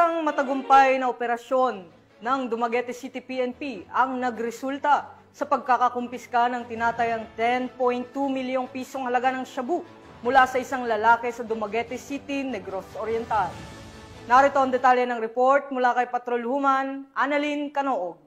Isang matagumpay na operasyon ng Dumaguete City PNP ang nagresulta sa pagkakakumpiska ng tinatayang 10.2 milyong pisong halaga ng shabu mula sa isang lalaki sa Dumaguete City, Negros Oriental. Narito ang detalye ng report mula kay Patrolwoman Annalyn Canoog.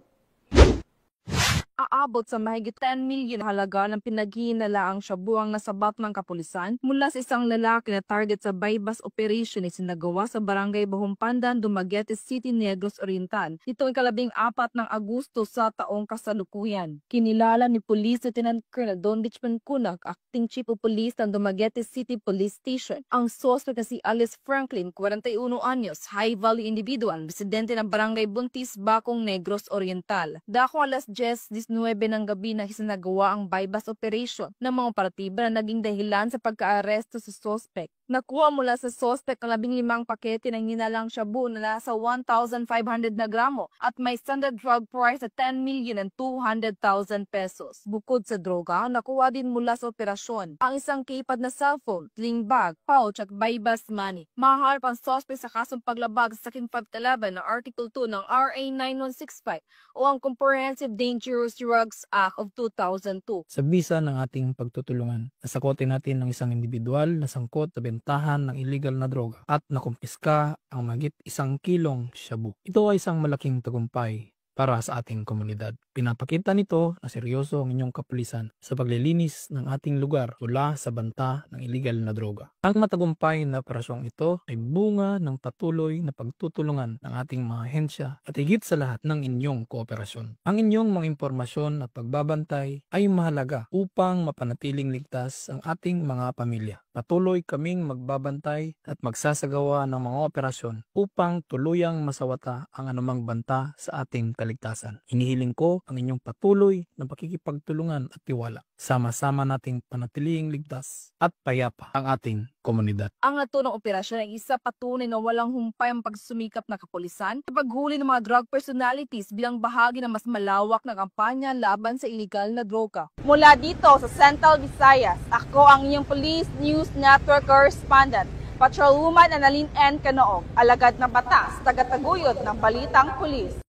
Aabot sa mahigit 10 milyon halaga ng pinaghihinalaang shabu ang nasabak ng kapulisan mula sa isang lalaki na target sa bypass operation na sinagawa sa Barangay Bahumpandan, Dumaguete City, Negros Oriental nitong 14 ng Agosto sa taong kasalukuyan. Kinilala ni Police Lieutenant Colonel Don Richmond Cunag, Acting Chief of Police ng Dumaguete City Police Station, ang suspect na si Alice Franklin, 41 anyos, high-value individual, residente ng Barangay Buntis, Bacong, Negros Oriental. Dako alas 10:19 ng gabi na isinagawa ang bypass operation ng mga operatiba na naging dahilan sa pagka-aresto sa suspect. Nakuha mula sa suspect ang 15 pakete ng hinalang shabu na nasa 1,500 na gramo at may standard drug price na 10,200,000 pesos. Bukod sa droga, nakuha din mula sa operasyon ang isang keypad na cellphone, sling bag, pouch at bypass money. Maharap ang suspect sa kasong paglabag sa Section 511 ng Article 2 ng RA 9165 o ang Comprehensive Dangerous Drugs Act of 2002. Sa bisa ng ating pagtutulungan, nasakote natin ng isang individual na sangkot sa bentahan ng illegal na droga at nakumpiska ang mahigit 1 kilong shabu. Ito ay isang malaking tagumpay para sa ating komunidad. Pinapakita nito na seryoso ang inyong kapulisan sa paglilinis ng ating lugar mula sa banta ng illegal na droga. Ang matagumpay na operasyong ito ay bunga ng patuloy na pagtutulungan ng ating mga ahensya at higit sa lahat ng inyong kooperasyon. Ang inyong mga impormasyon at pagbabantay ay mahalaga upang mapanatiling ligtas ang ating mga pamilya. Patuloy kaming magbabantay at magsasagawa ng mga operasyon upang tuluyang masawata ang anumang banta sa ating kaligtasan. Hinihiling ko ang inyong patuloy na pakikipagtulungan at tiwala. Sama-sama nating panatiling ligtas at payapa ang ating komunidad. Ang naturang operasyon ay isa patunay na walang humpay ang pagsumikap na kapulisan sa paghuli ng mga drug personalities bilang bahagi ng mas malawak na kampanya laban sa illegal na droga. Mula dito sa Central Visayas, ako ang inyong Police News Network Correspondent, Patrolwoman Annalyn N. Canoog, alagad ng batas, tagataguyod ng Balitang Pulis.